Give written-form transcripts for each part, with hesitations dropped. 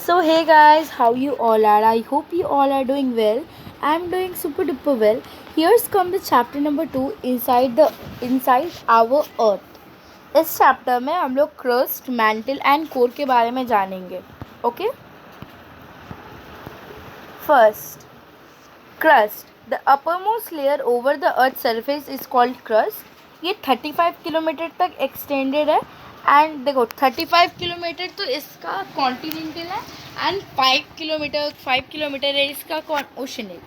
So hey guys, how you all are? I hope you all are doing well. I'm doing super duper well. Here's come the chapter number 2 inside our earth. इस chapter में हम लोग crust, mental and core के बारे में जानेंगे. Okay. First, crust. The uppermost layer over the earth's surface is called crust. ये 35 kilometre तक एक्सटेंडेड है. एंड देखो 35 किलोमीटर तो इसका कॉन्टिनेंटल है एंड 5 किलोमीटर है इसका ओशनिक.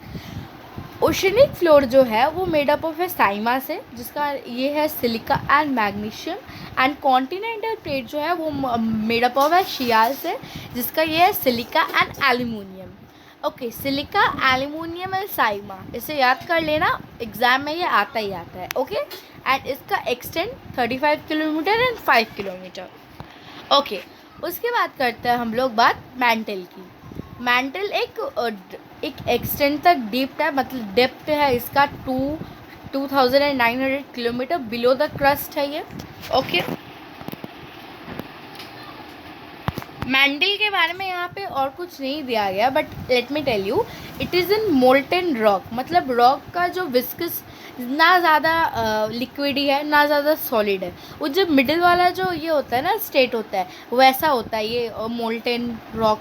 ओशनिक फ्लोर जो है वो मेड अप ऑफ है साइमा से, जिसका ये है silica and magnesium. And continental plate जो है वो मेड अप ऑफ है शियाल से, जिसका ये है silica and aluminium. Okay, silica, aluminium and Saima, इसे याद कर लेना, एग्जाम में ये आता ही आता है. ओके. एंड इसका extend 35 kilometre and 5 kilometre. Okay, उसके बाद करते हैं हम लोग बात मैंटल की. मैंटल एक एक्सटेंड तक डीप है, मतलब डेप्थ है इसका 2900 किलोमीटर बिलो द क्रस्ट है ये. ओके. मैंटल के बारे में यहाँ पे और कुछ नहीं दिया गया, but let me tell you, it is in molten rock. मतलब रॉक का जो विस्कस ना ज़्यादा लिक्विडी है ना ज़्यादा सॉलिड है. वो जो मिडिल वाला जो ये होता है ना स्टेट होता है, वैसा होता है ये मोल्टेन रॉक.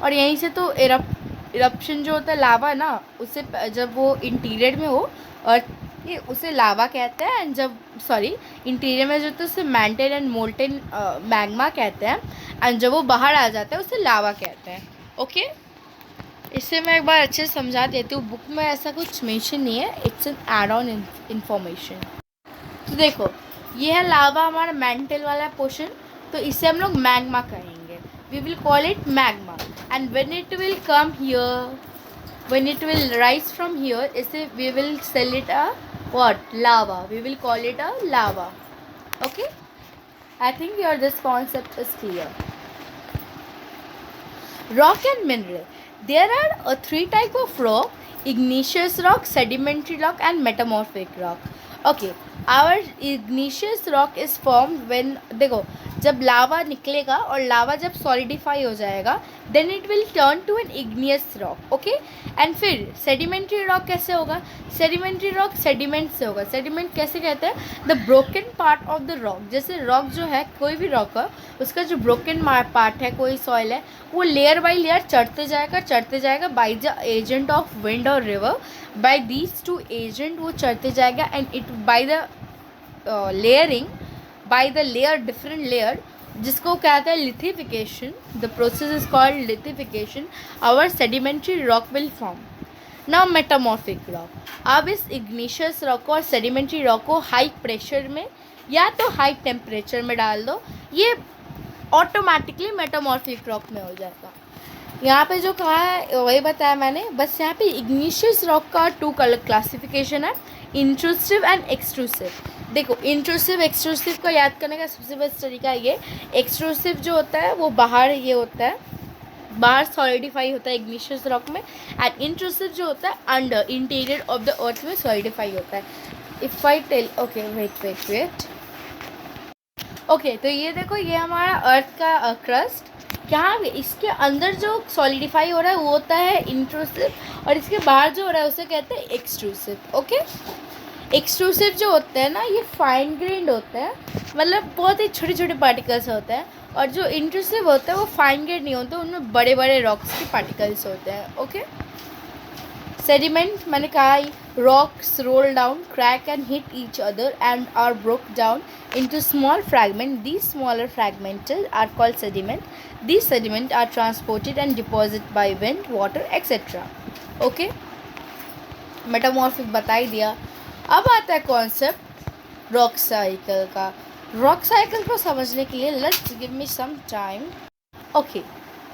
और यहीं से तो इरप्शन जो होता है लावा ना, उससे जब वो इंटीरियर में हो और ये उसे लावा कहते हैं. एंड जब इंटीरियर में जो तो उसे मैंटल एंड मोल्टेन मैग्मा कहते हैं. एंड जब वो बाहर आ जाता है उसे लावा कहते हैं. ओके. इससे मैं एक बार अच्छे से समझा देती हूँ. बुक में ऐसा कुछ मेंशन नहीं है, it's an add on information. तो देखो, ये है लावा हमारा मैंटल वाला पोर्शन, तो इसे हम लोग मैग्मा कहेंगे. We will call it magma. And when it will come here, when it will rise from here, we will sell it a what? Lava. We will call it a lava. Okay. I think your this concept is clear. Rock and mineral. There are three type of rock: igneous rock, sedimentary rock, and metamorphic rock. Okay. Our igneous rock is formed when, देखो, जब लावा निकलेगा और लावा जब solidify हो जाएगा, then it will turn to an igneous rock. Okay. And फिर sedimentary rock कैसे होगा? सेडिमेंट्री रॉक सेडिमेंट से होगा. सेडिमेंट कैसे कहते हैं? The broken part of the rock. जैसे रॉक जो है, कोई भी रॉक है, उसका जो ब्रोकन पार्ट है, कोई सॉइल है, वो लेयर बाई लेयर चढ़ते जाएगा by the agent of wind और river. By these two agent वो चढ़ते जाएगा. And it by the layering, by the layer, different layer, जिसको कहते हैं lithification. The process is called lithification. Our sedimentary rock will form. Now metamorphic rock. अब इस igneous rock को और सेडिमेंट्री रॉक को हाई प्रेशर में या तो हाई टेम्परेचर में डाल दो, ये ऑटोमेटिकली मेटामॉर्फिक रॉक में हो जाएगा. यहाँ पे जो कहा है वही बताया मैंने. बस यहाँ पे इग्निशियस रॉक का 2 कलर क्लासिफिकेशन है, इंट्रूसिव एंड एक्सट्रूसिव. देखो, इंट्रूसिव एक्सट्रूसिव को याद करने का सबसे बेस्ट तरीका ये. एक्सट्रूसिव जो होता है वो बाहर ये होता है, बाहर सॉलिडिफाई होता है इग्निशियस रॉक में. एंड इंट्रूसिव जो होता है under, interior of the earth में सॉलिडिफाई होता है. If I tell, okay wait. Okay, तो ये देखो, ये हमारा अर्थ का क्रस्ट. यहाँ इसके अंदर जो सॉलिडिफाई हो रहा है वो होता है इंट्रूसिव, और इसके बाहर जो हो रहा है उसे कहते हैं एक्सट्रूसिव. ओके. एक्सट्रूसिव जो होता है ना, ये फाइन ग्रेन्ड होता है, मतलब बहुत ही छोटे छोटे पार्टिकल्स होते हैं. और जो इंट्रूसिव होता है वो फाइन ग्रेन्ड नहीं होता, उनमें बड़े बड़े रॉक्स के पार्टिकल्स होते हैं. ओके. सेडिमेंट मैंने कहा, rocks roll down, crack and hit each other and are broke down into small fragments. These smaller fragments are called sediment. These sediment are transported and deposited by wind, water, etc. Okay. Metamorphic बता ही दिया. अब आता है concept rock cycle का. Rock cycle को समझने के लिए let's give me some time. Okay,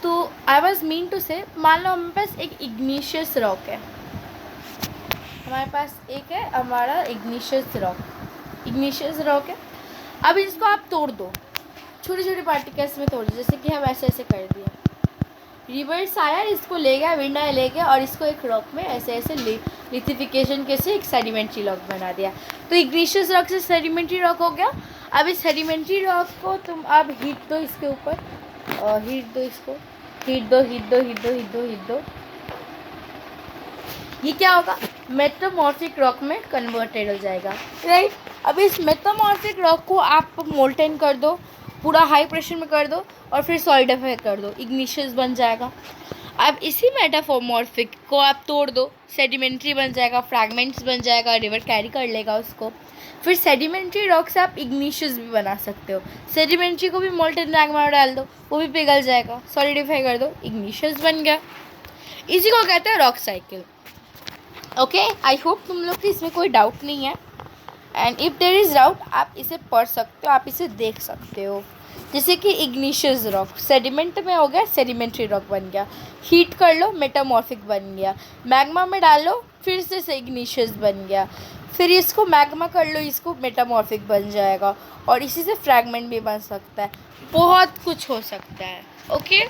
तो आई वाज मीन टू से, मान लो हमारे पास एक इग्निशियस रॉक है. हमारे पास एक है हमारा इग्निशियस रॉक है. अब इसको आप तोड़ दो, छोटे छोटे पार्टिकल्स में तोड़ दो, जैसे कि हम ऐसे ऐसे कर दिए. रिवर्स आया, इसको ले गया, विंड आया ले गया, और इसको एक रॉक में ऐसे ऐसे लिथिफिकेशन के से एक सेडिमेंट्री रॉक बना दिया. तो इग्निशियस रॉक से सेडिमेंट्री रॉक हो गया. अब इस सेडिमेंट्री रॉक को तुम अब हीट दो, इसके ऊपर हीट दो इसको. हीट दो हीट दो हीट दो हीट दो हीट दो। ये क्या होगा, मेटामॉर्फिक रॉक में कन्वर्टेड हो जाएगा, राइट। अब इस मेटामॉर्फिक रॉक को आप मोल्टेन कर दो, पूरा हाई प्रेशर में कर दो और फिर सॉलिडिफाई कर दो, इग्निशियस बन जाएगा। अब इसी मेटामॉर्फिक को आप तोड़ दो, सेडिमेंट्री बन जाएगा, फ्रैगमेंट्स बन जाएगा, रिवर कैरी कर लेगा उसको। फिर सेडिमेंट्री रॉक से आप इग्निशियस भी बना सकते हो, सेडिमेंट्री को भी मोल्टेन मैग्मा में डाल दो, वो भी पिघल जाएगा, सॉलिडिफाई कर दो, इग्निशियस बन गया। इसी को कहते हैं rock cycle. Okay, I hope तुम लोग की इसमें कोई डाउट नहीं है, and if there is doubt आप इसे पढ़ सकते हो, आप इसे देख सकते हो। जैसे कि इग्निशियस रॉक सेडिमेंट में हो गया, सेडिमेंट्री रॉक बन गया, हीट कर लो मेटामॉर्फिक बन गया, मैग्मा में डाल लो फिर से इग्निशियस बन गया, फिर इसको मैग्मा कर लो, इसको मेटामॉर्फिक बन जाएगा, और इसी से फ्रैगमेंट भी बन सकता है, बहुत कुछ हो सकता है। Okay,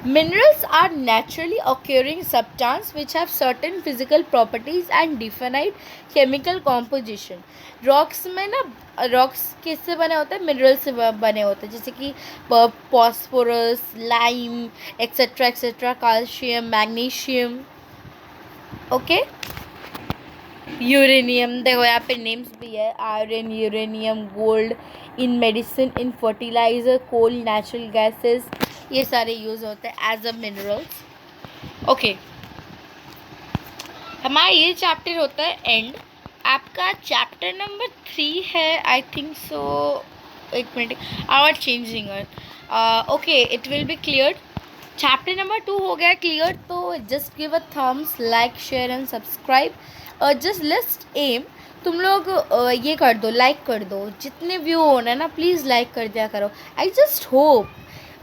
minerals are naturally occurring substances which have certain physical properties and definite chemical composition. Rocks में ना, रॉक्स किससे बने होते हैं, मिनरल से बने होते हैं, जैसे कि phosphorus, lime etcetera etcetera, calcium, magnesium. Okay, uranium, देखो यहाँ पे नेम्स भी है, आयरन, यूरेनियम, गोल्ड, इन मेडिसिन, इन फर्टिलाइज़र, कोल, नेचुरल गैसेस, ये सारे यूज़ होते हैं एज अ मिनरल्स। ओके, हमारा ये चैप्टर होता है एंड। आपका चैप्टर नंबर 3 है, आई थिंक सो, एक minute, our changing earth. Okay, it will be clear. Chapter number 2 हो गया क्लियर, तो just give a thumbs, like, share and subscribe. Just list em, तुम लोग ये कर दो, लाइक कर दो, जितने व्यू हो ना प्लीज़ लाइक कर दिया करो। आई जस्ट होप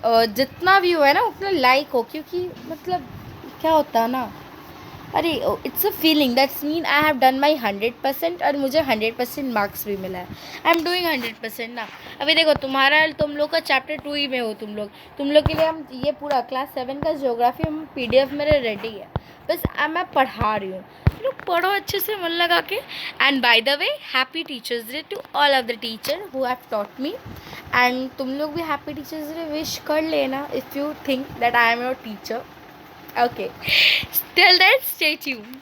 जितना व्यू है ना उतना लाइक हो, क्योंकि मतलब क्या होता है ना, अरे it's a feeling that's mean I have done my 100%, और मुझे 100% मार्क्स भी मिला है। आई एम डूइंग 100% ना। अभी देखो तुम लोग का चैप्टर 2 ही में हो, तुम लोग के लिए हम ये पूरा क्लास 7 का ज्योग्राफी हम PDF मेरे रेडी है, बस मैं पढ़ा रही हूँ, तुम लोग पढ़ो अच्छे से मन लगा के। And by the way, happy teachers day to all of the teacher who have taught me, and तुम लोग भी हैप्पी टीचर्स डे विश कर लेना if you think that I am your teacher. Okay, till then, stay tuned.